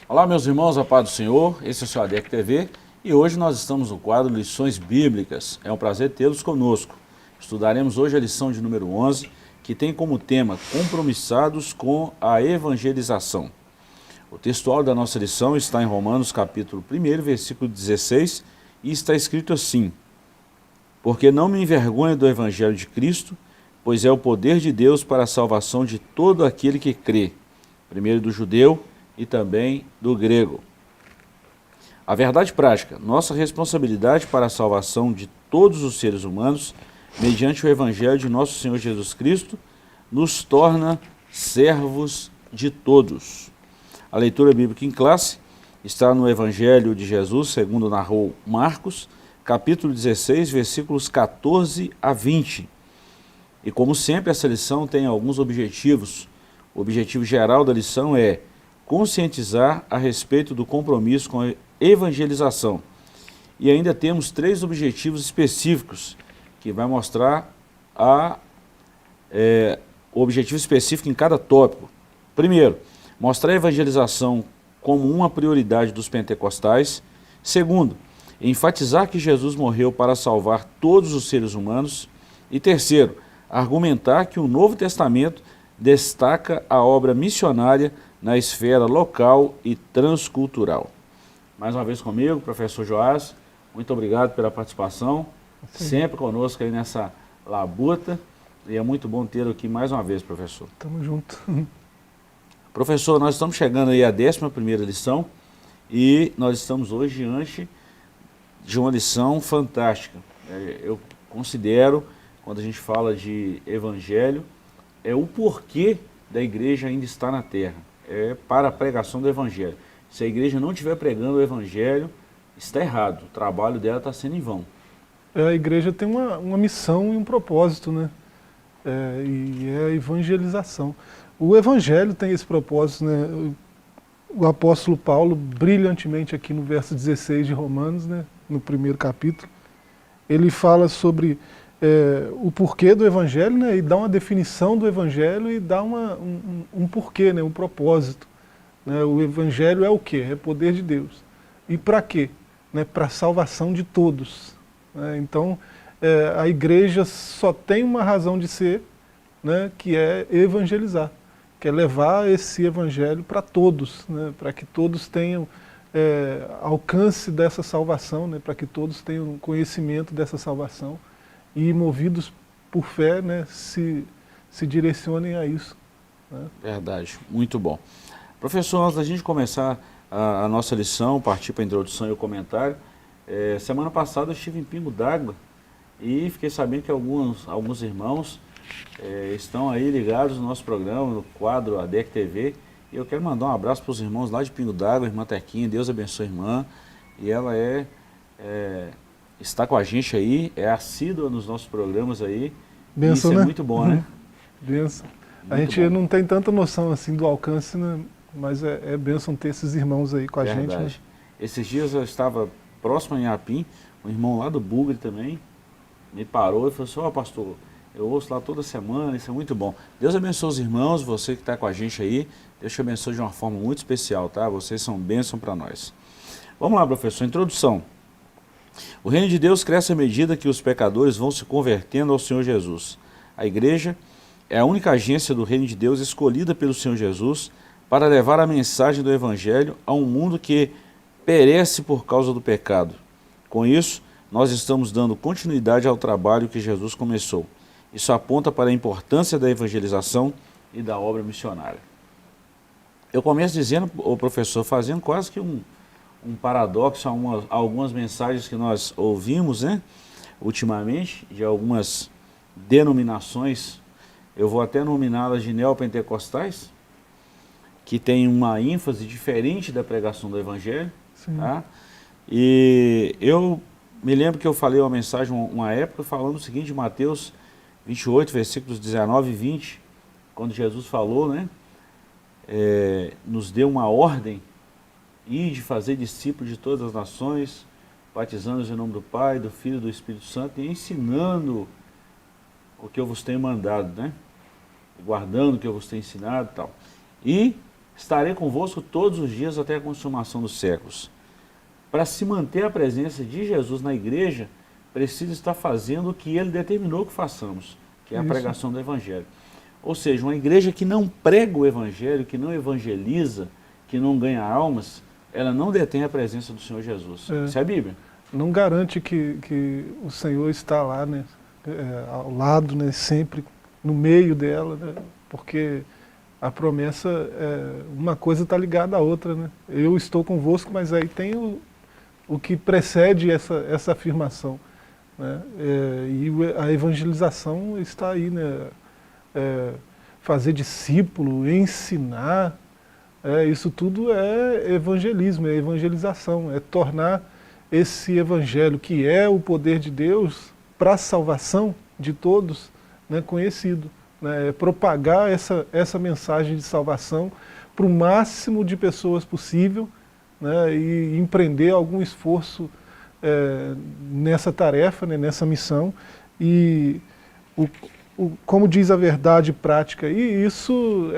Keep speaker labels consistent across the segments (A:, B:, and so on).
A: Olá, meus irmãos, a paz do Senhor, esse é o seu ADEC TV e hoje nós estamos no quadro Lições Bíblicas. É um prazer tê-los conosco. Estudaremos hoje a lição de número 11, que tem como tema Compromissados com a Evangelização. O textual da nossa lição está em Romanos capítulo 1, versículo 16, e está escrito assim: Porque não me envergonho do Evangelho de Cristo, pois é o poder de Deus para a salvação de todo aquele que crê, primeiro do judeu e também do grego. A verdade prática, nossa responsabilidade para a salvação de todos os seres humanos, mediante o Evangelho de nosso Senhor Jesus Cristo, nos torna servos de todos. A leitura bíblica em classe está no Evangelho de Jesus, segundo narrou Marcos, capítulo 16, versículos 14 a 20. E como sempre, essa lição tem alguns objetivos. O objetivo geral da lição é conscientizar a respeito do compromisso com a evangelização. E ainda temos 3 objetivos específicos, que vai mostrar o objetivo específico em cada tópico. Primeiro, mostrar a evangelização como uma prioridade dos pentecostais. Segundo, enfatizar que Jesus morreu para salvar todos os seres humanos. E terceiro, argumentar que o Novo Testamento destaca a obra missionária na esfera local e transcultural. Mais uma vez comigo, professor Joás, muito obrigado pela participação, sempre conosco aí nessa labuta, e é muito bom tê-lo aqui mais uma vez, professor.
B: Tamo junto.
A: Professor, nós estamos chegando aí à 11ª lição, e nós estamos hoje diante de uma lição fantástica. Eu considero, quando a gente fala de evangelho, é o porquê da igreja ainda estar na terra. É para a pregação do evangelho. Se a igreja não estiver pregando o evangelho, está errado. O trabalho dela está sendo em vão.
B: A igreja tem uma missão e um propósito, né? E é a evangelização. O evangelho tem esse propósito, né? O apóstolo Paulo, brilhantemente aqui no verso 16 de Romanos, né? No primeiro capítulo, ele fala sobre o porquê do evangelho, né? E dá uma definição do evangelho e dá um porquê, né? Um propósito. Né? O evangelho é o quê? É poder de Deus. E para quê? Né? Para a salvação de todos. Né? Então, a igreja só tem uma razão de ser, né? Que é evangelizar, que é levar esse evangelho para todos, né? Para que todos tenham alcance dessa salvação, né? Para que todos tenham conhecimento dessa salvação e, movidos por fé, né? se direcionem a isso. Né?
A: Verdade, muito bom. Professor, antes da gente começar a nossa lição, partir para a introdução e o comentário, semana passada eu estive em Pingo d'Água e fiquei sabendo que alguns irmãos estão aí ligados no nosso programa, no quadro ADEC TV, e eu quero mandar um abraço para os irmãos lá de Pingo d'Água, irmã Tequinha, Deus abençoe a irmã, e ela está com a gente aí, é assídua nos nossos programas aí.
B: Benção,
A: isso é
B: né?
A: muito bom, né?
B: Benção. A
A: Muito
B: gente
A: bom.
B: não tem tanta noção assim do alcance, né? Mas é bênção ter esses irmãos aí com a gente. Né?
A: Esses dias eu estava próximo a Inhapim, um irmão lá do Bugre também me parou e falou assim: ó, pastor, eu ouço lá toda semana, isso é muito bom. Deus abençoe os irmãos, você que está com a gente aí, Deus te abençoe de uma forma muito especial, tá? Vocês são bênção para nós. Vamos lá, professor, introdução. O reino de Deus cresce à medida que os pecadores vão se convertendo ao Senhor Jesus. A igreja é a única agência do reino de Deus escolhida pelo Senhor Jesus para levar a mensagem do evangelho a um mundo que perece por causa do pecado. Com isso, nós estamos dando continuidade ao trabalho que Jesus começou. Isso aponta para a importância da evangelização e da obra missionária. Eu começo dizendo, o professor, fazendo quase que um paradoxo a algumas mensagens que nós ouvimos, né, ultimamente, de algumas denominações, eu vou até nominá-las de neopentecostais, que tem uma ênfase diferente da pregação do evangelho. Tá? E eu me lembro que eu falei uma mensagem uma época falando o seguinte de Mateus 28, versículos 19 e 20, quando Jesus falou, né, nos deu uma ordem de fazer discípulos de todas as nações, batizando-os em nome do Pai, do Filho e do Espírito Santo e ensinando o que eu vos tenho mandado, né? Guardando o que eu vos tenho ensinado e tal. E estarei convosco todos os dias até a consumação dos séculos. Para se manter a presença de Jesus na igreja, precisa estar fazendo o que ele determinou que façamos, que é a pregação do Evangelho. Ou seja, uma igreja que não prega o Evangelho, que não evangeliza, que não ganha almas, ela não detém a presença do Senhor Jesus. Isso é a Bíblia.
B: Não garante que o Senhor está lá, né, ao lado, né, sempre no meio dela, né, porque a promessa, uma coisa está ligada à outra, né? Eu estou convosco, mas aí tem o que precede essa afirmação, né? E a evangelização está aí, né? Fazer discípulo, ensinar, isso tudo é evangelismo, é evangelização, é tornar esse evangelho, que é o poder de Deus para a salvação de todos, né, conhecido. Né, é propagar essa mensagem de salvação para o máximo de pessoas possível, né, e empreender algum esforço nessa tarefa, né, nessa missão. E como diz a verdade prática, e isso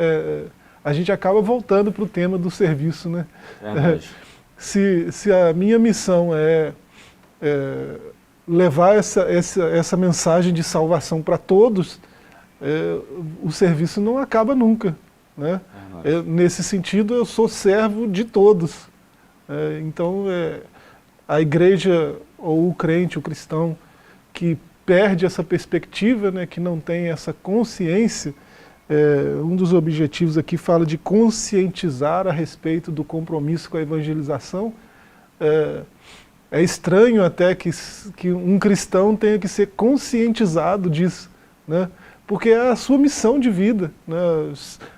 B: a gente acaba voltando para o tema do serviço, né? Se a minha missão é levar essa mensagem de salvação para todos, o serviço não acaba nunca, né? Nesse sentido, eu sou servo de todos. Então, a igreja, ou o crente, o cristão, que perde essa perspectiva, né, que não tem essa consciência, um dos objetivos aqui fala de conscientizar a respeito do compromisso com a evangelização. É estranho até que um cristão tenha que ser conscientizado disso, né? Porque é a sua missão de vida, né?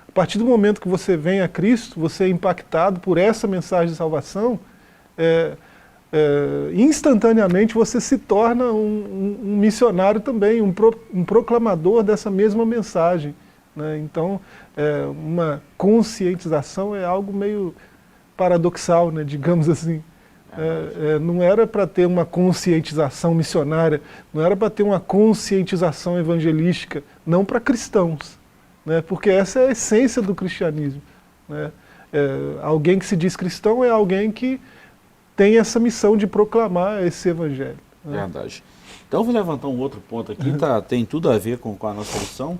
B: A partir do momento que você vem a Cristo, você é impactado por essa mensagem de salvação, instantaneamente você se torna um missionário também, um proclamador dessa mesma mensagem, né? Então, uma conscientização é algo meio paradoxal, né, digamos assim. Não era para ter uma conscientização missionária, não era para ter uma conscientização evangelística, não para cristãos, né, porque essa é a essência do cristianismo, né? Alguém que se diz cristão é alguém que tem essa missão de proclamar esse evangelho, né?
A: Verdade. Então eu vou levantar um outro ponto aqui, tem tudo a ver com a nossa lição.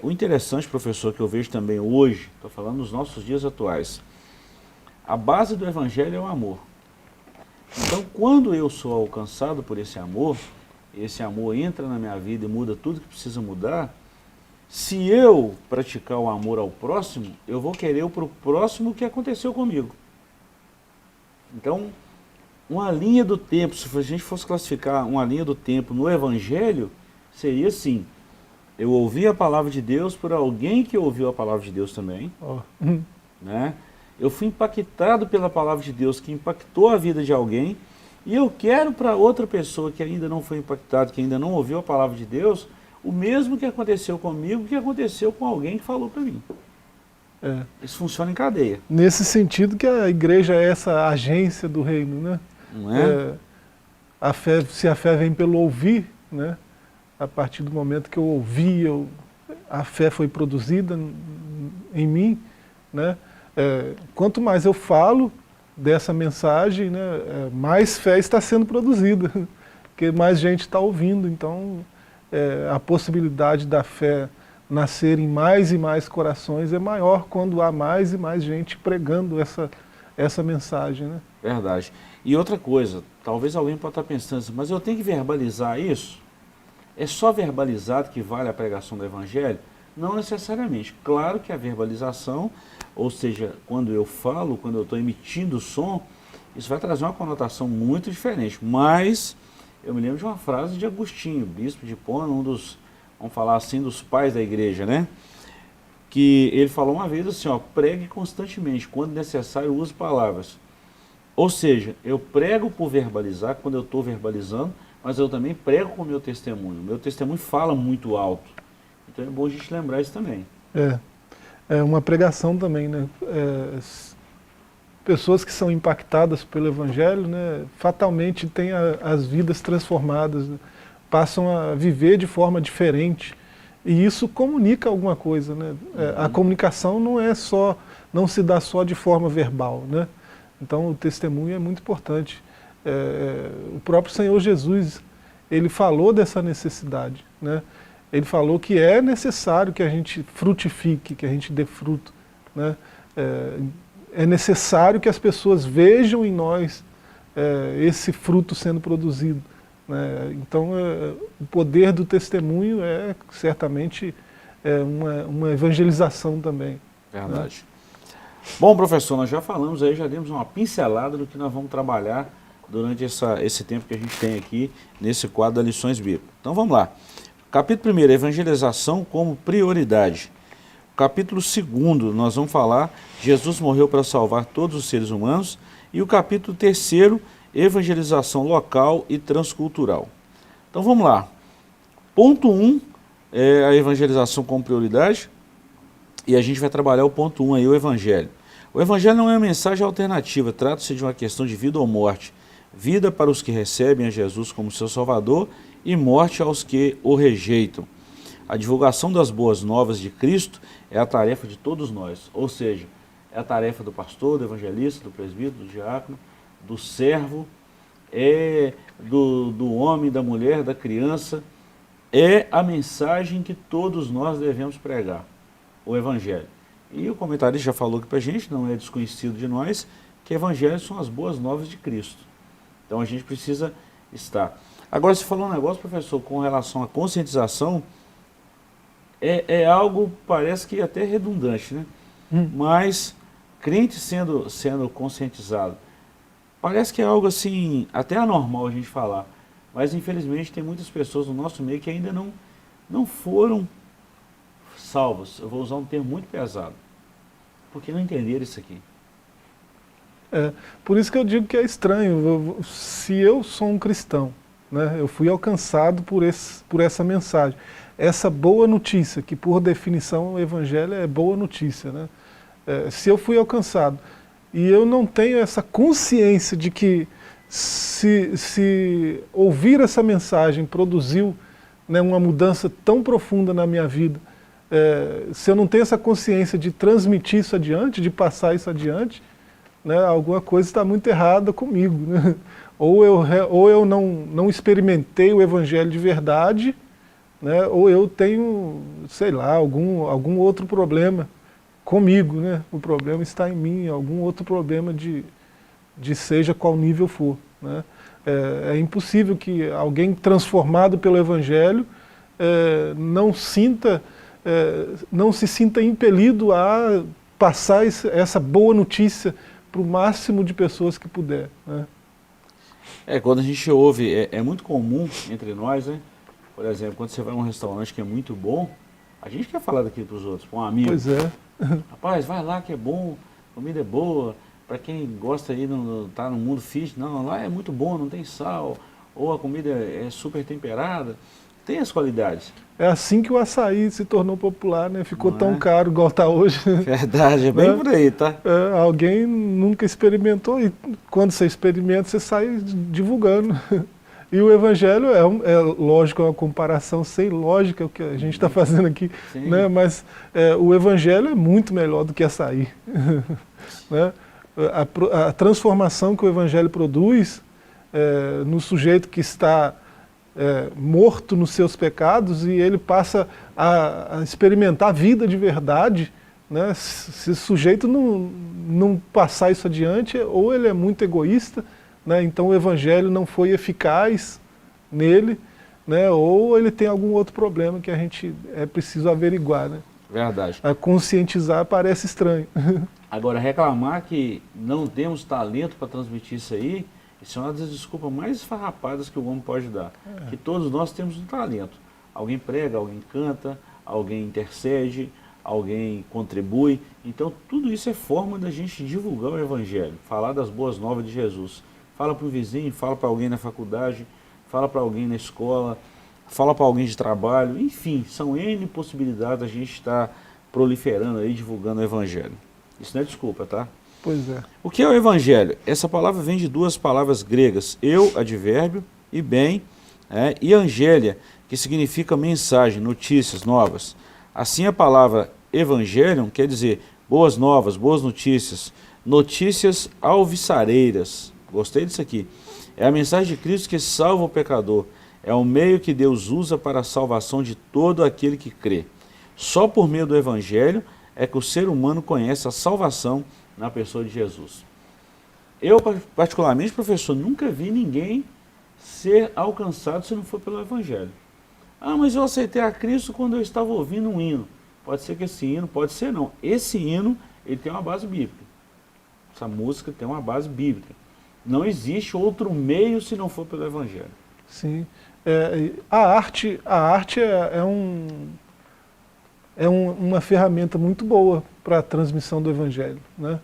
A: O interessante, professor, que eu vejo também hoje, estou falando dos nossos dias atuais, a base do evangelho é o amor. Então, quando eu sou alcançado por esse amor entra na minha vida e muda tudo que precisa mudar, se eu praticar o amor ao próximo, eu vou querer para o próximo o que aconteceu comigo. Então, uma linha do tempo, se a gente fosse classificar uma linha do tempo no evangelho, seria assim: eu ouvi a palavra de Deus por alguém que ouviu a palavra de Deus também, né? Eu fui impactado pela palavra de Deus, que impactou a vida de alguém, e eu quero para outra pessoa que ainda não foi impactada, que ainda não ouviu a palavra de Deus, o mesmo que aconteceu comigo, que aconteceu com alguém que falou para mim. Isso funciona em cadeia.
B: Nesse sentido que a igreja é essa agência do reino, né?
A: Não é?
B: A fé, se a fé vem pelo ouvir, né? A partir do momento que eu ouvi, a fé foi produzida em mim, né? Quanto mais eu falo dessa mensagem, né, mais fé está sendo produzida, porque mais gente está ouvindo. Então, a possibilidade da fé nascer em mais e mais corações é maior quando há mais e mais gente pregando essa mensagem, né?
A: Verdade. E outra coisa, talvez alguém possa estar pensando assim, mas eu tenho que verbalizar isso? É só verbalizado que vale a pregação do Evangelho? Não necessariamente. Claro que a verbalização, ou seja, quando eu falo, quando eu estou emitindo som, isso vai trazer uma conotação muito diferente. Mas eu me lembro de uma frase de Agostinho, bispo de Hipona, um dos, vamos falar assim, dos pais da igreja, né? Que ele falou uma vez assim, ó, pregue constantemente, quando necessário use palavras. Ou seja, eu prego por verbalizar, quando eu estou verbalizando, mas eu também prego com o meu testemunho. O meu testemunho fala muito alto. Então é bom a gente lembrar isso também.
B: É uma pregação também, né? Pessoas que são impactadas pelo Evangelho, né, fatalmente têm as vidas transformadas, né? Passam a viver de forma diferente. E isso comunica alguma coisa, né? A comunicação não não se dá só de forma verbal, né? Então o testemunho é muito importante. O próprio Senhor Jesus, ele falou dessa necessidade, né? Ele falou que é necessário que a gente frutifique, que a gente dê fruto, né? É necessário que as pessoas vejam em nós esse fruto sendo produzido, né? Então o poder do testemunho é certamente uma evangelização também.
A: Verdade. Né? Bom, professor, nós já falamos aí, já demos uma pincelada do que nós vamos trabalhar durante esse tempo que a gente tem aqui nesse quadro das lições bíblicas. Então vamos lá. Capítulo 1, evangelização como prioridade. Capítulo 2, nós vamos falar, Jesus morreu para salvar todos os seres humanos. E o capítulo 3, evangelização local e transcultural. Então vamos lá. Ponto 1 é a evangelização como prioridade. E a gente vai trabalhar o ponto 1 aí, o evangelho. O evangelho não é uma mensagem alternativa, trata-se de uma questão de vida ou morte. Vida para os que recebem a Jesus como seu Salvador e morte aos que o rejeitam. A divulgação das boas novas de Cristo é a tarefa de todos nós, ou seja, é a tarefa do pastor, do evangelista, do presbítero, do diácono, do servo, do homem, da mulher, da criança. É a mensagem que todos nós devemos pregar, o evangelho. E o comentarista já falou aqui para a gente, não é desconhecido de nós, que evangelhos são as boas novas de Cristo. Então a gente precisa estar. Agora, você falou um negócio, professor, com relação à conscientização, é algo, parece que até redundante, né? Mas, crente sendo conscientizado, parece que é algo assim, até anormal a gente falar, mas infelizmente tem muitas pessoas no nosso meio que ainda não foram salvas. Eu vou usar um termo muito pesado, porque não entenderam isso aqui.
B: Por isso que eu digo que é estranho. Se eu sou um cristão, né, eu fui alcançado por essa mensagem, essa boa notícia, que por definição o evangelho é boa notícia, né? Se eu fui alcançado e eu não tenho essa consciência de que se ouvir essa mensagem produziu, né, uma mudança tão profunda na minha vida, se eu não tenho essa consciência de transmitir isso adiante, de passar isso adiante, né, alguma coisa está muito errada comigo, né? Ou eu não experimentei o evangelho de verdade, né, ou eu tenho, sei lá, algum outro problema comigo, né? O problema está em mim, algum outro problema de seja qual nível for, né? É impossível que alguém transformado pelo evangelho não se sinta impelido a passar essa boa notícia para o máximo de pessoas que puder, né?
A: Quando a gente ouve, é muito comum entre nós, né? Por exemplo, quando você vai a um restaurante que é muito bom, a gente quer falar daquilo para os outros, para um amigo.
B: Pois é.
A: Rapaz, vai lá que é bom, comida é boa, para quem gosta aí, tá no mundo fit, não, lá é muito bom, não tem sal, ou a comida é super temperada, tem as qualidades.
B: É assim que o açaí se tornou popular, né? Ficou tão caro igual está hoje.
A: Verdade, é bem por aí, tá?
B: Alguém nunca experimentou e quando você experimenta, você sai divulgando. E o evangelho lógico, é uma comparação sem lógica o que a gente está fazendo aqui, né? Mas o evangelho é muito melhor do que açaí. Né? A transformação que o evangelho produz no sujeito que está morto nos seus pecados e ele passa a experimentar a vida de verdade, né? Se o sujeito não passar isso adiante, ou ele é muito egoísta, né? Então o evangelho não foi eficaz nele, né? Ou ele tem algum outro problema que a gente preciso averiguar, né?
A: Verdade.
B: A conscientizar parece estranho.
A: Agora, reclamar que não temos talento para transmitir isso aí, isso é uma das desculpas mais esfarrapadas que o homem pode dar. Que todos nós temos um talento. Alguém prega, alguém canta, alguém intercede, alguém contribui. Então, tudo isso é forma da gente divulgar o evangelho, falar das boas novas de Jesus. Fala para o vizinho, fala para alguém na faculdade, fala para alguém na escola, fala para alguém de trabalho, enfim, são N possibilidades da gente estar proliferando aí, divulgando o evangelho. Isso não é desculpa, tá?
B: Pois é.
A: O que é o evangelho? Essa palavra vem de duas palavras gregas, advérbio, e bem, e angélia, que significa mensagem, notícias novas. Assim a palavra evangelion quer dizer boas novas, boas notícias, notícias alvissareiras. Gostei disso aqui. É a mensagem de Cristo que salva o pecador. É o meio que Deus usa para a salvação de todo aquele que crê. Só por meio do Evangelho é que o ser humano conhece a salvação na pessoa de Jesus. Eu, particularmente, professor, nunca vi ninguém ser alcançado se não for pelo Evangelho. Ah, mas eu aceitei a Cristo quando eu estava ouvindo um hino. Pode ser que esse hino, pode ser não. Esse hino, ele tem uma base bíblica. Essa música tem uma base bíblica. Não existe outro meio se não for pelo Evangelho.
B: Sim. A arte é uma ferramenta muito boa para a transmissão do Evangelho, né?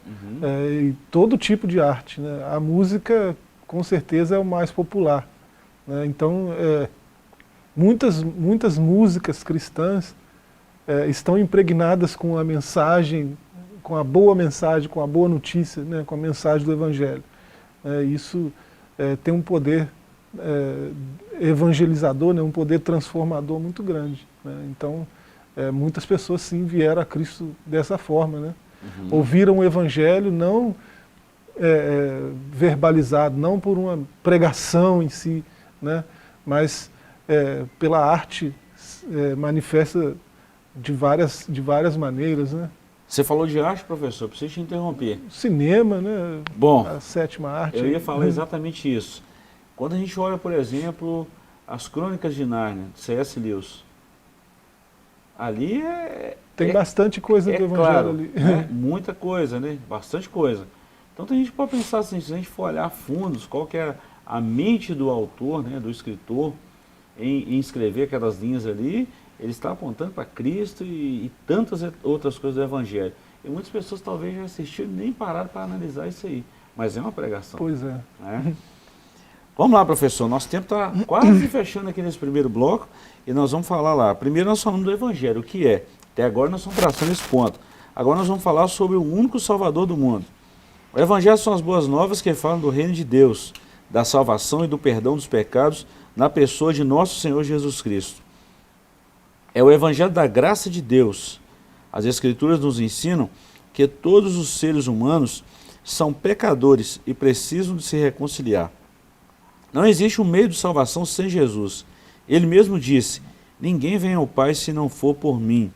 B: E todo tipo de arte, né? A música, com certeza, é o mais popular, né? Então, muitas músicas cristãs estão impregnadas com a mensagem, com a boa mensagem, com a boa notícia, né? Com a mensagem do Evangelho. Isso tem um poder evangelizador, né? Um poder transformador muito grande, né? Então, muitas pessoas sim vieram a Cristo dessa forma, né? Ouviram o Evangelho não verbalizado, não por uma pregação em si, né? Mas pela arte manifesta de várias maneiras, né?
A: Você falou de arte, professor, preciso te interromper.
B: Cinema, né?
A: Bom,
B: a sétima arte.
A: Eu ia falar exatamente isso. Quando a gente olha, por exemplo, as Crônicas de Nárnia, de C.S. Lewis, ali
B: tem bastante coisa do Evangelho
A: claro,
B: ali.
A: Né? Muita coisa, né? Bastante coisa. Então a gente pode pensar assim, se a gente for olhar a fundos, qual que é a mente do autor, né, do escritor, em escrever aquelas linhas ali, ele está apontando para Cristo e tantas outras coisas do Evangelho. E muitas pessoas talvez já assistiram e nem pararam para analisar isso aí. Mas é uma pregação.
B: Pois é.
A: Né? Vamos lá, professor. Nosso tempo está quase fechando aqui nesse primeiro bloco e nós vamos falar lá. Primeiro nós falamos do Evangelho, o que é. Até agora nós estamos traçando esse ponto. Agora nós vamos falar sobre o único Salvador do mundo. O Evangelho são as boas novas que falam do reino de Deus, da salvação e do perdão dos pecados na pessoa de nosso Senhor Jesus Cristo. É o Evangelho da graça de Deus. As Escrituras nos ensinam que todos os seres humanos são pecadores e precisam de se reconciliar. Não existe um meio de salvação sem Jesus. Ele mesmo disse, ninguém vem ao Pai se não for por mim.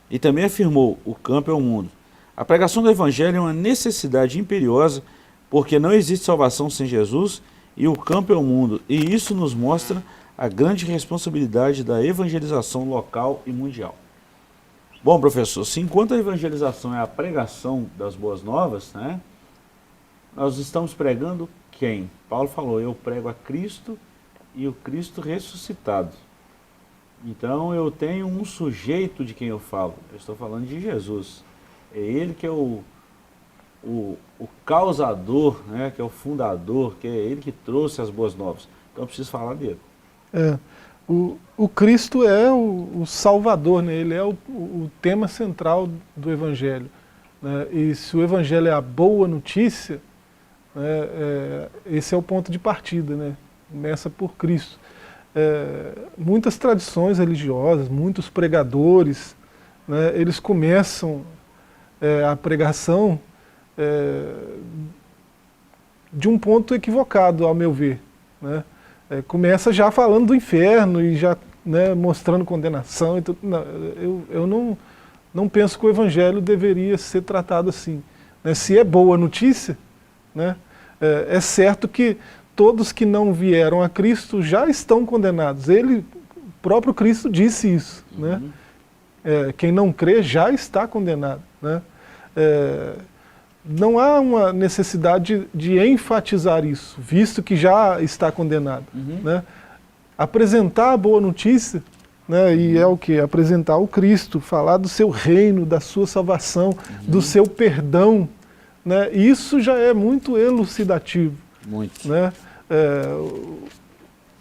A: E também afirmou, o campo é o mundo. A pregação do Evangelho é uma necessidade imperiosa, porque não existe salvação sem Jesus e o campo é o mundo. E isso nos mostra a grande responsabilidade da evangelização local e mundial. Bom, professor, se enquanto a evangelização é a pregação das boas novas, né, nós estamos pregando quem? Paulo falou, eu prego a Cristo e o Cristo ressuscitado. Então eu tenho um sujeito de quem eu falo, eu estou falando de Jesus. É ele que é o causador, né, que é o fundador, que é ele que trouxe as boas novas. Então eu preciso falar dele.
B: O Cristo é o Salvador, né? Ele é o tema central do Evangelho, né? E se o Evangelho é a boa notícia, né, esse é o ponto de partida, né? Começa por Cristo. Muitas tradições religiosas, muitos pregadores, né, eles começam a pregação de um ponto equivocado, ao meu ver, né? Começa já falando do inferno e já, né, mostrando condenação. E tudo. Não, eu não penso que o Evangelho deveria ser tratado assim, né? Se é boa notícia, né, é certo que todos que não vieram a Cristo já estão condenados. O próprio Cristo disse isso, né? Quem não crê já está condenado, né? Não há uma necessidade de enfatizar isso, visto que já está condenado, né? Apresentar a boa notícia, né, e é o que? Apresentar o Cristo, falar do seu reino, da sua salvação, do seu perdão, né? Isso já é muito elucidativo.
A: Muito.
B: Né?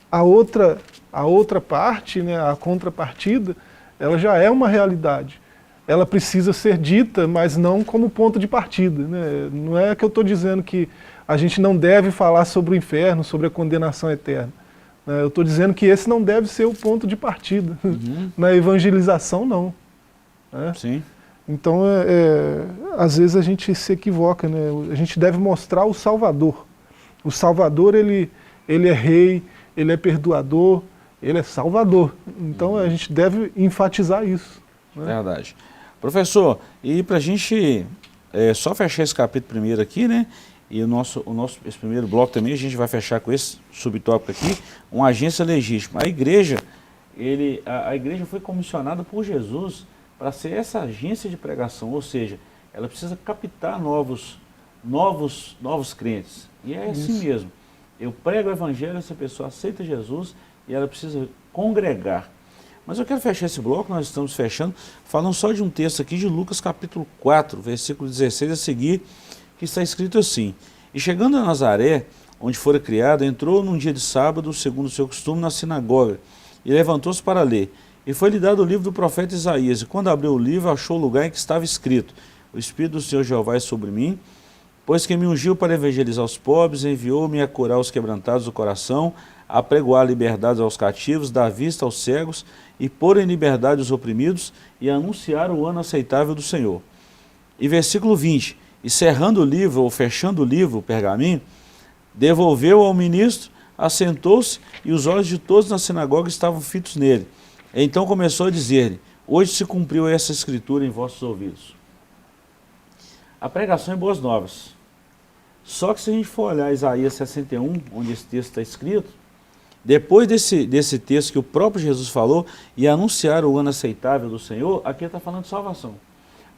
B: A outra parte, né, a contrapartida, ela já é uma realidade. Ela precisa ser dita, mas não como ponto de partida, né? Não é que eu estou dizendo que a gente não deve falar sobre o inferno, sobre a condenação eterna, né? Eu estou dizendo que esse não deve ser o ponto de partida. Na evangelização, não, né?
A: Sim.
B: Então, às vezes a gente se equivoca, né? A gente deve mostrar o Salvador. O Salvador, ele é rei, ele é perdoador, ele é salvador. Então a gente deve enfatizar isso, né?
A: Verdade. Professor, e para a gente só fechar esse capítulo primeiro aqui, né? E esse primeiro bloco também a gente vai fechar com esse subtópico aqui, uma agência legítima. A igreja foi comissionada por Jesus para ser essa agência de pregação, ou seja, ela precisa captar novos crentes. E é assim mesmo. Eu prego o evangelho, essa pessoa aceita Jesus e ela precisa congregar. Mas eu quero fechar esse bloco, nós estamos fechando, falando só de um texto aqui de Lucas capítulo 4, versículo 16 a seguir, que está escrito assim: E chegando a Nazaré, onde fora criado, entrou num dia de sábado, segundo o seu costume, na sinagoga, e levantou-se para ler. E foi-lhe dado o livro do profeta Isaías, e quando abriu o livro, achou o lugar em que estava escrito: O Espírito do Senhor Jeová é sobre mim, pois que me ungiu para evangelizar os pobres, enviou-me a curar os quebrantados do coração, a pregoar liberdade aos cativos, dar vista aos cegos, e pôr em liberdade os oprimidos, e anunciar o ano aceitável do Senhor. E versículo 20, e cerrando o livro, ou fechando o livro, o pergaminho, devolveu ao ministro, assentou-se, e os olhos de todos na sinagoga estavam fitos nele. Então começou a dizer-lhe: Hoje se cumpriu essa escritura em vossos ouvidos. A pregação é boas novas. Só que se a gente for olhar Isaías 61, onde esse texto está escrito, depois desse texto que o próprio Jesus falou, e anunciar o ano aceitável do Senhor, aqui está falando de salvação.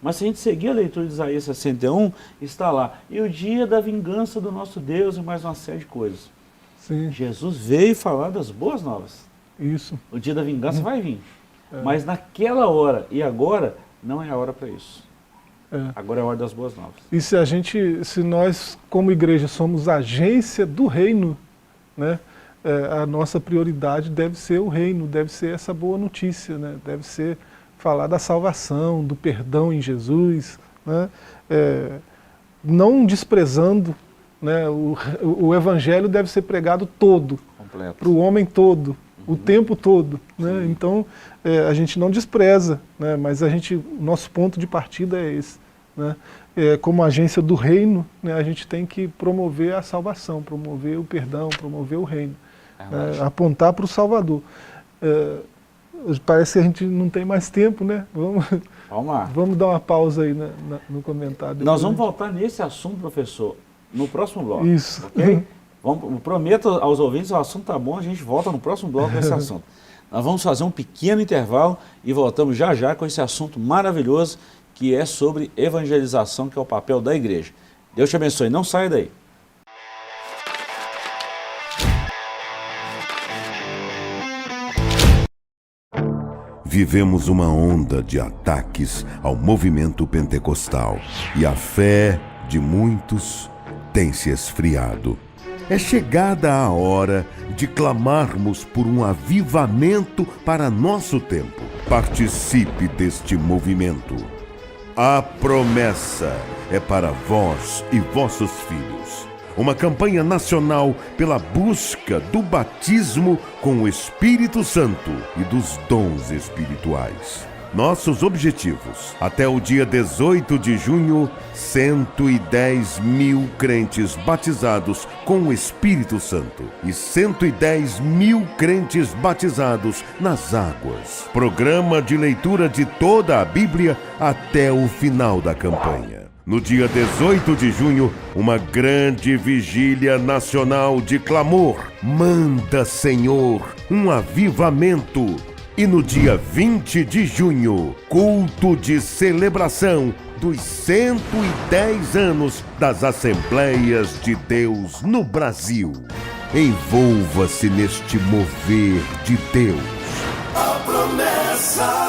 A: Mas se a gente seguir a leitura de Isaías 61, está lá: E o dia da vingança do nosso Deus, e mais uma série de coisas.
B: Sim.
A: Jesus veio falar das boas novas.
B: Isso.
A: O dia da vingança vai vir. Mas naquela hora e agora, não é a hora para isso. Agora é a hora das boas novas.
B: E se nós, como igreja, somos agência do reino, né, a nossa prioridade deve ser o reino, deve ser essa boa notícia, né, deve ser falar da salvação, do perdão em Jesus, né, não desprezando, né, o evangelho deve ser pregado todo, para o homem todo, o tempo todo, né? Então a gente não despreza, né? Mas o nosso ponto de partida é esse, né? Como agência do reino, né, a gente tem que promover a salvação, promover o perdão, promover o reino, né? Apontar para o Salvador. Parece que a gente não tem mais tempo, né? Vamos lá. Vamos dar uma pausa aí no comentário.
A: Nós vamos voltar nesse assunto, professor, no próximo bloco.
B: Isso.
A: Okay? Prometo aos ouvintes, o assunto tá bom, a gente volta no próximo bloco com esse assunto. Nós vamos fazer um pequeno intervalo e voltamos já já com esse assunto maravilhoso que é sobre evangelização, que é o papel da igreja. Deus te abençoe, não saia daí.
C: Vivemos uma onda de ataques ao movimento pentecostal e a fé de muitos tem se esfriado. É chegada a hora de clamarmos por um avivamento para nosso tempo. Participe deste movimento. A promessa é para vós e vossos filhos. Uma campanha nacional pela busca do batismo com o Espírito Santo e dos dons espirituais. Nossos objetivos: até o dia 18 de junho, 110 mil crentes batizados com o Espírito Santo e 110 mil crentes batizados nas águas. Programa de leitura de toda a Bíblia até o final da campanha. No dia 18 de junho, uma grande vigília nacional de clamor. Manda, Senhor, um avivamento. E no dia 20 de junho, culto de celebração dos 110 anos das Assembleias de Deus no Brasil. Envolva-se neste mover de Deus. A promessa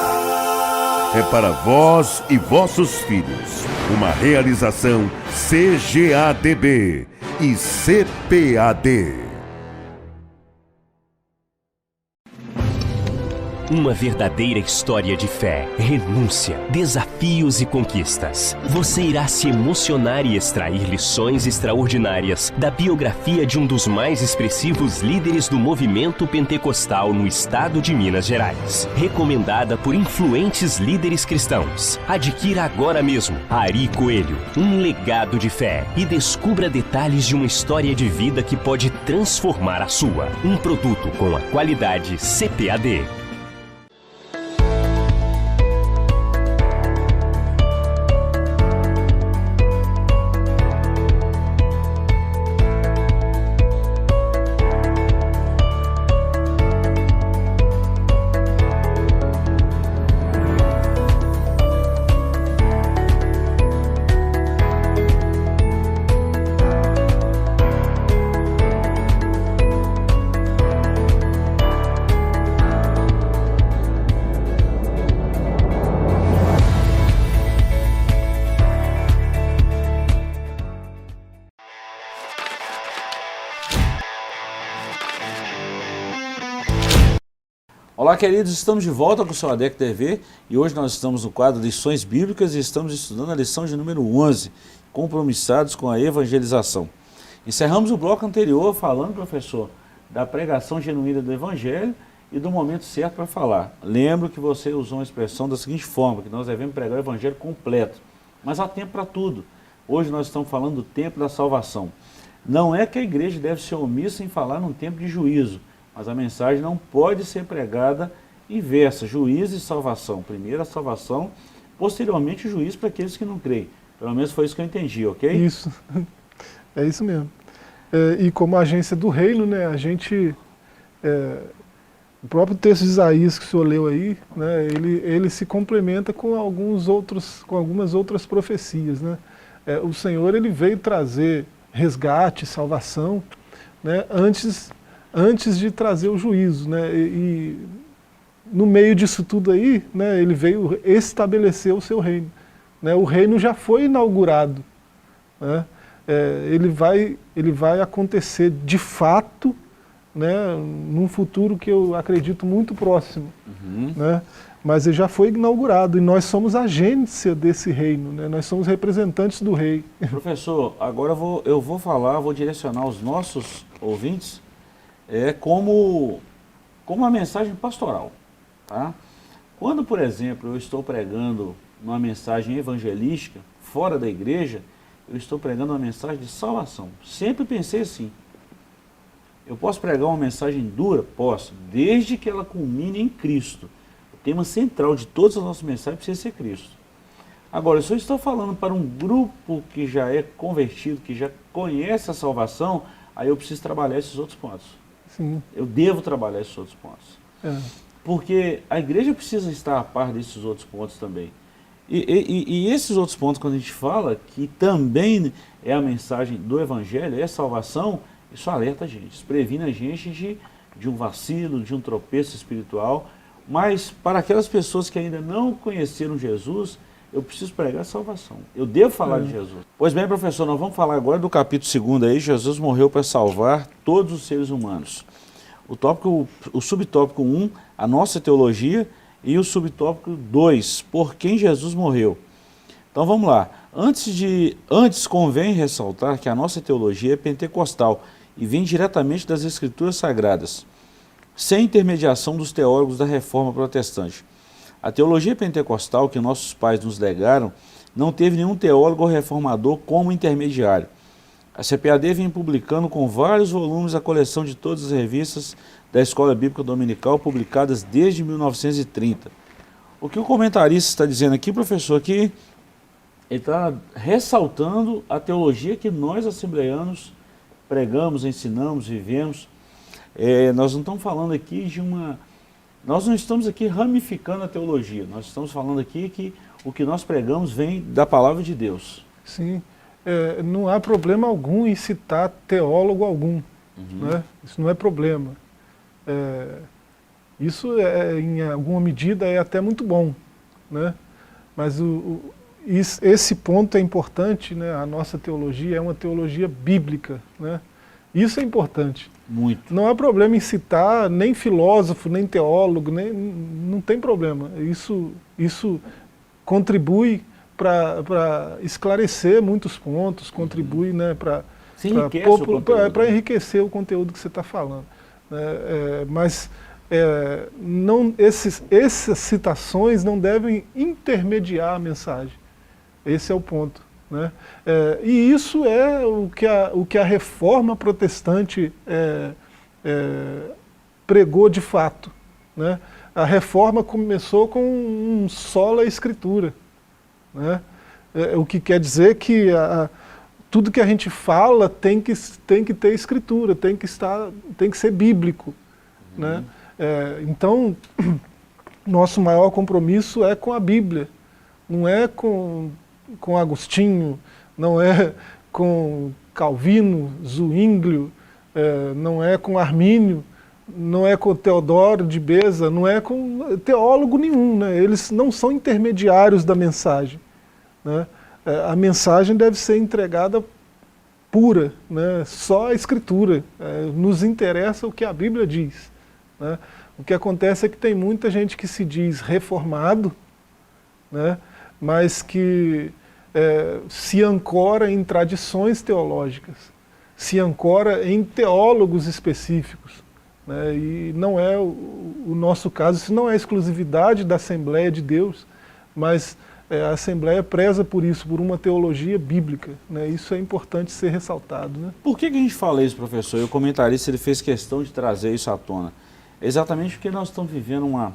C: é para vós e vossos filhos. Uma realização CGADB e CPAD.
D: Uma verdadeira história de fé, renúncia, desafios e conquistas. Você irá se emocionar e extrair lições extraordinárias da biografia de um dos mais expressivos líderes do movimento pentecostal no estado de Minas Gerais. Recomendada por influentes líderes cristãos. Adquira agora mesmo Ari Coelho, um legado de fé, e descubra detalhes de uma história de vida que pode transformar a sua. Um produto com a qualidade CPAD.
A: Olá, queridos, estamos de volta com o seu ADEC TV e hoje nós estamos no quadro Lições Bíblicas e estamos estudando a lição de número 11, Compromissados com a Evangelização. Encerramos o bloco anterior falando, professor, da pregação genuína do Evangelho e do momento certo para falar. Lembro que você usou uma expressão da seguinte forma, que nós devemos pregar o Evangelho completo, mas há tempo para tudo. Hoje nós estamos falando do tempo da salvação. Não é que a igreja deve ser omissa em falar num tempo de juízo, mas a mensagem não pode ser pregada inversa, juízo e salvação. Primeiro a salvação, posteriormente o juízo para aqueles que não creem. Pelo menos foi isso que eu entendi, ok?
B: Isso, é isso mesmo. E como agência do reino, né, a gente, o próprio texto de Isaías que o senhor leu aí, né, ele se complementa com algumas outras profecias, né? O Senhor ele veio trazer resgate, salvação, né, antes de trazer o juízo, né? E no meio disso tudo aí, né, ele veio estabelecer o seu reino, né? O reino já foi inaugurado, né? Ele vai acontecer de fato, né, num futuro que eu acredito muito próximo, né? Mas ele já foi inaugurado e nós somos agência desse reino, né? Nós somos representantes do rei.
A: Professor, agora eu vou direcionar os nossos ouvintes como uma mensagem pastoral, tá? Quando, por exemplo, eu estou pregando uma mensagem evangelística fora da igreja, eu estou pregando uma mensagem de salvação. Sempre pensei assim. Eu posso pregar uma mensagem dura? Posso, desde que ela culmine em Cristo. O tema central de todas as nossas mensagens precisa ser Cristo. Agora, se eu estou falando para um grupo que já é convertido, que já conhece a salvação, aí eu preciso trabalhar esses outros pontos.
B: Sim.
A: Eu devo trabalhar esses outros pontos. Porque a igreja precisa estar a par desses outros pontos também. E esses outros pontos, quando a gente fala que também é a mensagem do Evangelho, é salvação, isso alerta a gente, isso previne a gente de um vacilo, de um tropeço espiritual. Mas para aquelas pessoas que ainda não conheceram Jesus, eu preciso pregar a salvação. Eu devo falar de Jesus. Pois bem, professor, nós vamos falar agora do capítulo 2 aí, Jesus morreu para salvar todos os seres humanos. O subtópico 1, a nossa teologia, e o subtópico 2, por quem Jesus morreu. Então vamos lá. Antes convém ressaltar que a nossa teologia é pentecostal e vem diretamente das Escrituras Sagradas, sem intermediação dos teólogos da Reforma Protestante. A teologia pentecostal que nossos pais nos legaram não teve nenhum teólogo ou reformador como intermediário. A CPAD vem publicando com vários volumes a coleção de todas as revistas da Escola Bíblica Dominical publicadas desde 1930. O que o comentarista está dizendo aqui, professor, é que ele está ressaltando a teologia que nós, assembleianos, pregamos, ensinamos, vivemos. Nós não estamos falando aqui nós não estamos aqui ramificando a teologia, nós estamos falando aqui que o que nós pregamos vem da palavra de Deus.
B: Sim, não há problema algum em citar teólogo algum, né? Isso não é problema. Isso, em alguma medida, é até muito bom, né? Mas esse ponto é importante, né? A nossa teologia é uma teologia bíblica, né? Isso é importante.
A: Muito.
B: Não há problema em citar nem filósofo, nem teólogo, não tem problema. Isso contribui para esclarecer muitos pontos, contribui, né, para enriquecer o conteúdo que você está falando. Mas essas citações não devem intermediar a mensagem. Esse é o ponto. Né? E isso é o que a reforma protestante pregou de fato. Né? A reforma começou com um sola escritura. Né? O que quer dizer que tudo que a gente fala tem que ter escritura, tem que ser bíblico. Né? Então, nosso maior compromisso é com a Bíblia, não é com Agostinho, não é com Calvino, Zwinglio, não é com Armínio, não é com Teodoro de Beza, não é com teólogo nenhum. Né? Eles não são intermediários da mensagem. Né? A mensagem deve ser entregada pura, né? Só a Escritura. Nos interessa o que a Bíblia diz. Né? O que acontece é que tem muita gente que se diz reformado, né? Mas que se ancora em tradições teológicas, se ancora em teólogos específicos. Né? E não é o nosso caso, isso não é exclusividade da Assembleia de Deus, mas a Assembleia preza por isso, por uma teologia bíblica. Né? Isso é importante ser ressaltado. Né?
A: Por que a gente fala isso, professor? E o comentarista ele fez questão de trazer isso à tona. Exatamente porque nós estamos vivendo uma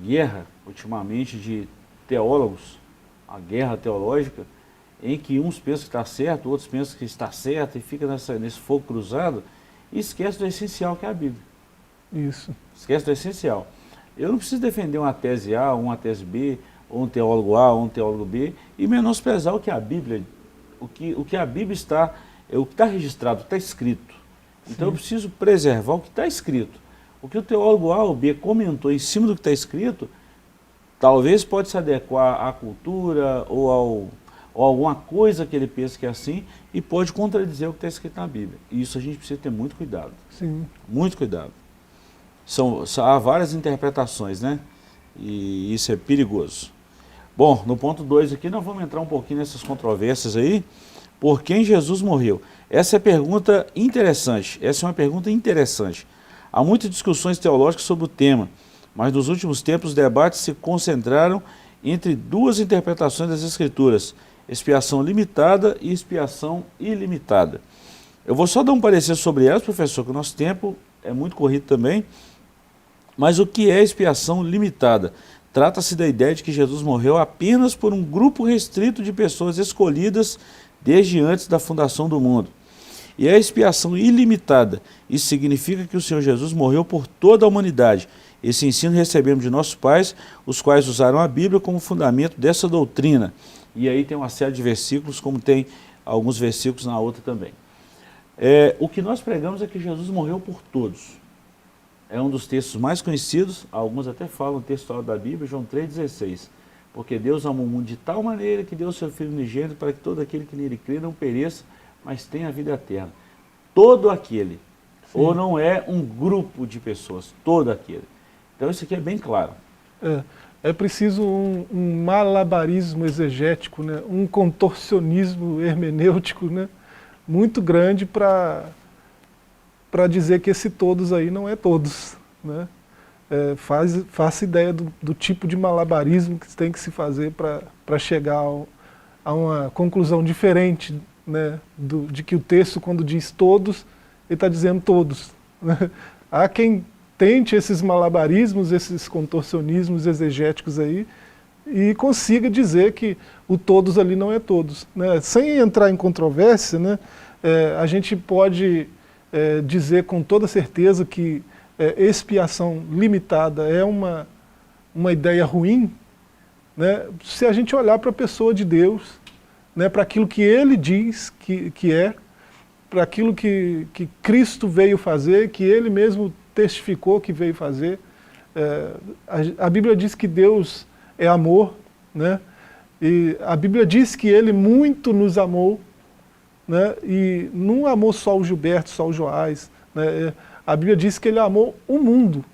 A: guerra, ultimamente, de teólogos, a guerra teológica, em que uns pensam que está certo, outros pensam que está certo, e fica nesse fogo cruzado, e esquece do essencial que é a Bíblia.
B: Isso.
A: Esquece do essencial. Eu não preciso defender uma tese A, ou uma tese B, ou um teólogo A, ou um teólogo B, e menosprezar o que a Bíblia, o que a Bíblia está, o que está registrado, o que está escrito. Então eu preciso preservar o que está escrito. O que o teólogo A ou B comentou em cima do que está escrito, talvez pode se adequar à cultura ou alguma coisa que ele pensa que é assim e pode contradizer o que está escrito na Bíblia. E isso a gente precisa ter muito cuidado.
B: Sim.
A: Muito cuidado. Há várias interpretações, né? E isso é perigoso. Bom, no ponto 2 aqui nós vamos entrar um pouquinho nessas controvérsias aí. Por quem Jesus morreu? Essa é pergunta interessante. Essa é uma pergunta interessante. Há muitas discussões teológicas sobre o tema, mas nos últimos tempos os debates se concentraram entre duas interpretações das Escrituras, expiação limitada e expiação ilimitada. Eu vou só dar um parecer sobre elas, professor, que o nosso tempo é muito corrido também. Mas o que é expiação limitada? Trata-se da ideia de que Jesus morreu apenas por um grupo restrito de pessoas escolhidas desde antes da fundação do mundo. E a expiação ilimitada, isso significa que o Senhor Jesus morreu por toda a humanidade. Esse ensino recebemos de nossos pais, os quais usaram a Bíblia como fundamento dessa doutrina. E aí tem uma série de versículos, como tem alguns versículos na outra também. O que nós pregamos é que Jesus morreu por todos. É um dos textos mais conhecidos, alguns até falam o texto da Bíblia, João 3,16. Porque Deus amou o mundo de tal maneira que deu o seu Filho unigênito para que todo aquele que nele crê não pereça, mas tenha a vida eterna. Todo aquele. Sim. Ou não é um grupo de pessoas, todo aquele. Então isso aqui é bem claro.
B: É preciso um malabarismo exegético, né? Um contorcionismo hermenêutico, né? Muito grande para dizer que esse todos aí não é todos. Né? Faça ideia do tipo de malabarismo que tem que se fazer para chegar a uma conclusão diferente, né? De que o texto, quando diz todos, ele está dizendo todos. Né? Há quem tente esses malabarismos, esses contorcionismos exegéticos aí, e consiga dizer que o todos ali não é todos. Né? Sem entrar em controvérsia, né? A gente pode dizer com toda certeza que expiação limitada é uma ideia ruim, né? Se a gente olhar para a pessoa de Deus, né? Para aquilo que Ele diz que é, para aquilo que Cristo veio fazer, que Ele mesmo testificou que veio fazer. A Bíblia diz que Deus é amor, né? E a Bíblia diz que Ele muito nos amou, né? E não amou só o Gilberto, só o Joás, né? A Bíblia diz que ele amou o mundo,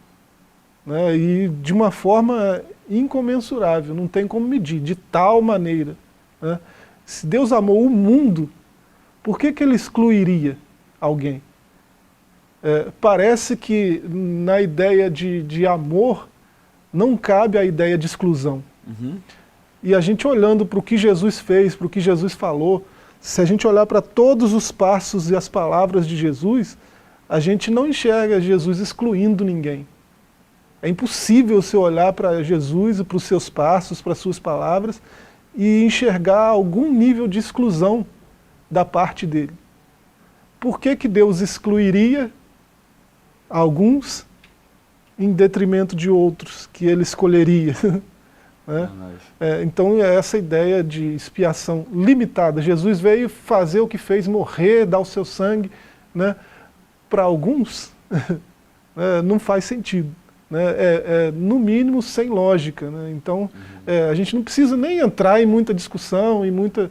B: né? E de uma forma incomensurável, não tem como medir, de tal maneira, né? Se Deus amou o mundo, por que ele excluiria alguém? Parece que na ideia de amor não cabe a ideia de exclusão.
A: Uhum.
B: E a gente olhando para o que Jesus fez, para o que Jesus falou, se a gente olhar para todos os passos e as palavras de Jesus, a gente não enxerga Jesus excluindo ninguém. É impossível você olhar para Jesus e para os seus passos, para as suas palavras, e enxergar algum nível de exclusão da parte dele. Por que Deus excluiria alguns em detrimento de outros que ele escolheria? Né? Então é essa ideia de expiação limitada. Jesus veio fazer o que fez, morrer, dar o seu sangue, né? Para alguns não faz sentido, né? No mínimo sem lógica, né? Então a gente não precisa nem entrar em muita discussão, em muita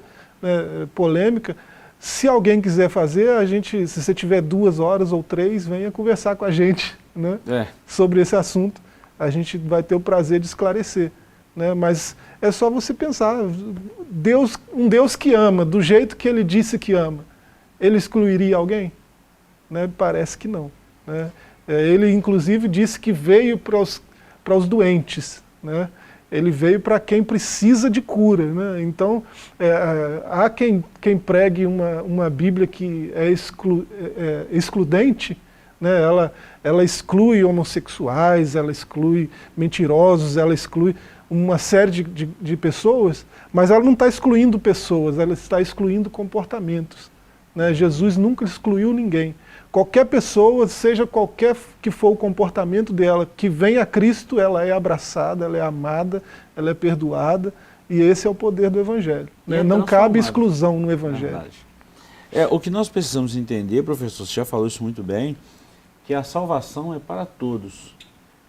B: polêmica. Se alguém quiser fazer, se você tiver 2 horas ou 3, venha conversar com a gente, né? Sobre esse assunto. A gente vai ter o prazer de esclarecer. Né? Mas é só você pensar, um Deus que ama, do jeito que ele disse que ama, ele excluiria alguém? Né? Parece que não. Né? Ele inclusive disse que veio para os doentes, né? Ele veio para quem precisa de cura. Né? Então, há quem pregue uma Bíblia que é excludente, né? Ela exclui homossexuais, ela exclui mentirosos, ela exclui uma série de pessoas, mas ela não está excluindo pessoas, ela está excluindo comportamentos. Né? Jesus nunca excluiu ninguém. Qualquer pessoa, seja qualquer que for o comportamento dela, que vem a Cristo, ela é abraçada, ela é amada, ela é perdoada, e esse é o poder do Evangelho. Né? Não cabe exclusão no Evangelho.
A: O que nós precisamos entender, professor, você já falou isso muito bem, que a salvação é para todos.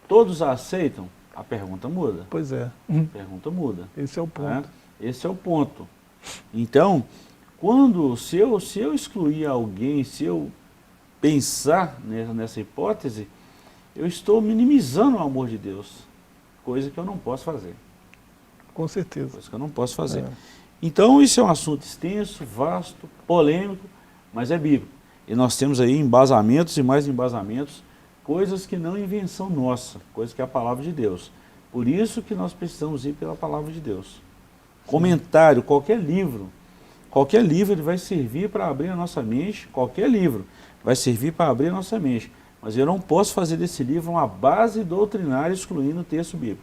A: Todos a aceitam? A pergunta muda.
B: Pois é.
A: A pergunta muda.
B: Esse é o ponto.
A: Esse é o ponto. Então, se eu excluir alguém, se eu pensar nessa hipótese, eu estou minimizando o amor de Deus, coisa que eu não posso fazer.
B: Com certeza.
A: Coisa que eu não posso fazer. Então, isso é um assunto extenso, vasto, polêmico, mas é bíblico. E nós temos aí embasamentos e mais embasamentos, coisas que não é invenção nossa, coisas que é a palavra de Deus. Por isso que nós precisamos ir pela palavra de Deus. Sim. Comentário, qualquer livro ele vai servir para abrir a nossa mente, qualquer livro vai servir para abrir a nossa mente. Mas eu não posso fazer desse livro uma base doutrinária excluindo o texto bíblico.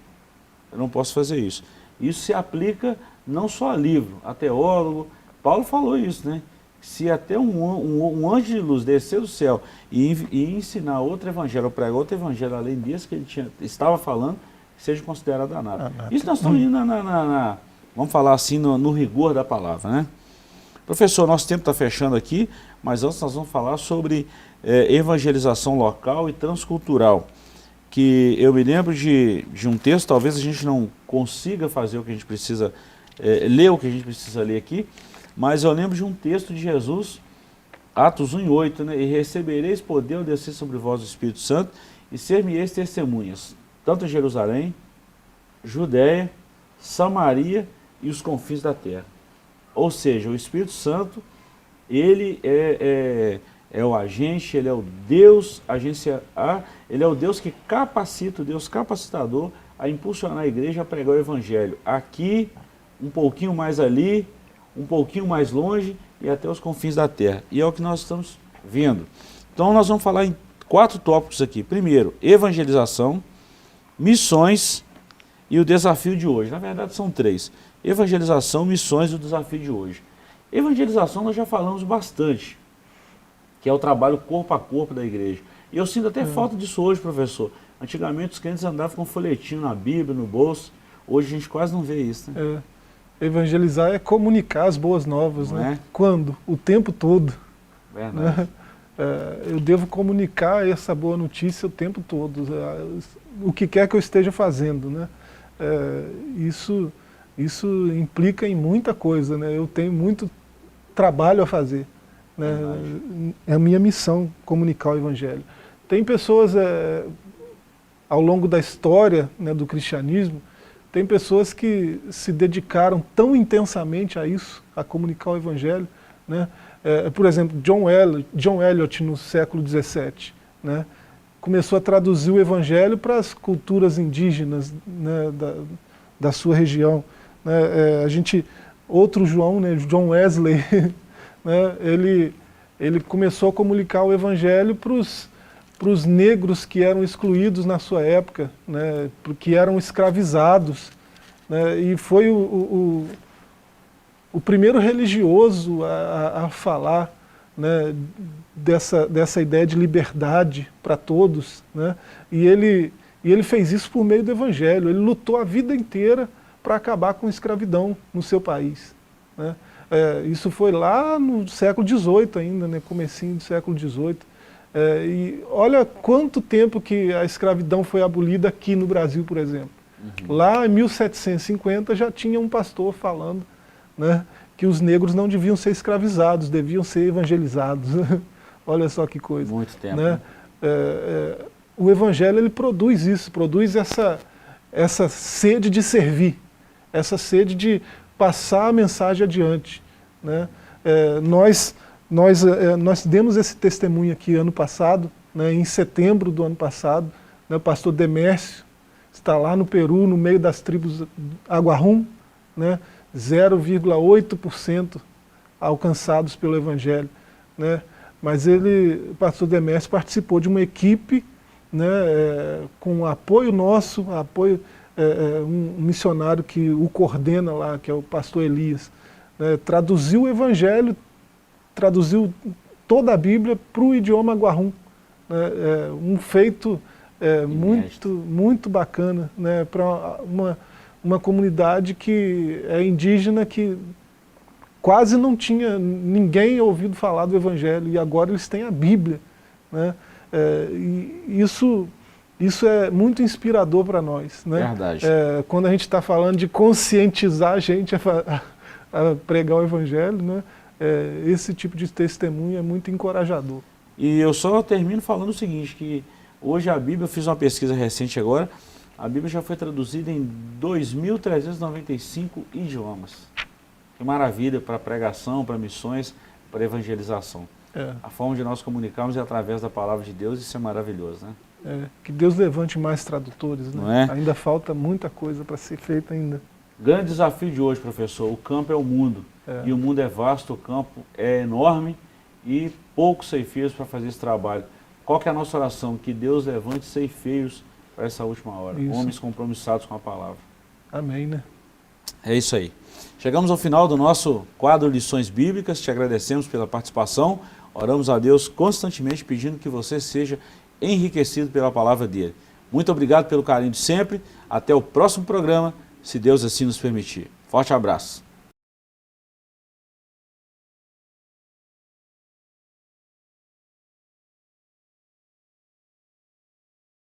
A: Eu não posso fazer isso. Isso se aplica não só a livro, a teólogo. Paulo falou isso, né? Se até um anjo de luz descer do céu e ensinar outro evangelho, ou pregar outro evangelho além desse que ele estava falando, seja considerado anátema. Isso nós estamos indo vamos falar assim, no rigor da palavra, né? Professor, nosso tempo está fechando aqui, mas antes nós vamos falar sobre evangelização local e transcultural, que eu me lembro de um texto, talvez a gente não consiga fazer o que a gente precisa, ler o que a gente precisa ler aqui, mas eu lembro de um texto de Jesus, Atos 1:8, né? E recebereis poder ao descer sobre vós o Espírito Santo, e ser-me-eis testemunhas, tanto em Jerusalém, Judéia, Samaria e os confins da terra. Ou seja, o Espírito Santo, ele é o agente, ele é o Deus, ele é o Deus que capacita, o Deus capacitador a impulsionar a igreja a pregar o Evangelho. Aqui, um pouquinho mais ali, um pouquinho mais longe e até os confins da terra. E é o que nós estamos vendo. Então nós vamos falar em 4 tópicos aqui. Primeiro, evangelização, missões e o desafio de hoje. Na verdade são 3. Evangelização, missões e o desafio de hoje. Evangelização nós já falamos bastante, que é o trabalho corpo a corpo da igreja. E eu sinto até falta disso hoje, professor. Antigamente os crentes andavam com um folhetinho na Bíblia, no bolso. Hoje a gente quase não vê isso, né?
B: Evangelizar é comunicar as boas novas, né? Quando? O tempo todo.
A: Verdade.
B: Né? Eu devo comunicar essa boa notícia o tempo todo, o que quer que eu esteja fazendo, né? Isso implica em muita coisa, né? Eu tenho muito trabalho a fazer, né? É a minha missão comunicar o Evangelho. Tem pessoas, ao longo da história, né, do cristianismo, tem pessoas que se dedicaram tão intensamente a isso, a comunicar o Evangelho, né? Por exemplo, John Eliot no século XVII, né, começou a traduzir o Evangelho para as culturas indígenas, né, da sua região. Né? Outro João, né, John Wesley, né, ele começou a comunicar o Evangelho para os negros que eram excluídos na sua época, né, que eram escravizados, né, e foi o primeiro religioso a falar, né, dessa ideia de liberdade para todos, né, e ele fez isso por meio do Evangelho. Ele lutou a vida inteira para acabar com a escravidão no seu país, né. Isso foi lá no século XVIII ainda, né, comecinho do século XVIII. E olha quanto tempo que a escravidão foi abolida aqui no Brasil, por exemplo. Lá em 1750 já tinha um pastor falando, né, que os negros não deviam ser escravizados, deviam ser evangelizados. Olha só que coisa.
A: Muito tempo.
B: Né? O Evangelho, ele produz isso, produz essa sede de servir, essa sede de passar a mensagem adiante. Né? Nós demos esse testemunho aqui ano passado, né, em setembro do ano passado, né, o pastor Demércio está lá no Peru, no meio das tribos Aguarrum, né, 0,8% alcançados pelo Evangelho. Né, mas o pastor Demércio participou de uma equipe, né, com apoio nosso, um missionário que o coordena lá, que é o pastor Elias, né, traduziu o Evangelho, traduziu toda a Bíblia para o idioma Aguarrum. Né, um feito muito bacana, né, para uma comunidade que é indígena, que quase não tinha ninguém ouvido falar do Evangelho, e agora eles têm a Bíblia. Né, e isso é muito inspirador para nós. Né?
A: Verdade.
B: Quando a gente está falando de conscientizar a gente a pregar o Evangelho, né, esse tipo de testemunho é muito encorajador.
A: E eu só termino falando o seguinte, que hoje a Bíblia, eu fiz uma pesquisa recente agora, a Bíblia já foi traduzida em 2.395 idiomas. Que maravilha para pregação, para missões, para evangelização. A forma de nós comunicarmos é através da palavra de Deus, isso é maravilhoso, né?
B: Que Deus levante mais tradutores, né?
A: Não é?
B: Ainda falta muita coisa para ser feita ainda.
A: Grande desafio de hoje, professor, o campo é o mundo. E o mundo é vasto, o campo é enorme e poucos ceifeiros para fazer esse trabalho. Qual que é a nossa oração? Que Deus levante ceifeiros para essa última hora. Isso. Homens compromissados com a palavra.
B: Amém, né?
A: É isso aí. Chegamos ao final do nosso quadro Lições Bíblicas. Te agradecemos pela participação. Oramos a Deus constantemente pedindo que você seja enriquecido pela palavra dele. Muito obrigado pelo carinho de sempre. Até o próximo programa, se Deus assim nos permitir. Forte abraço.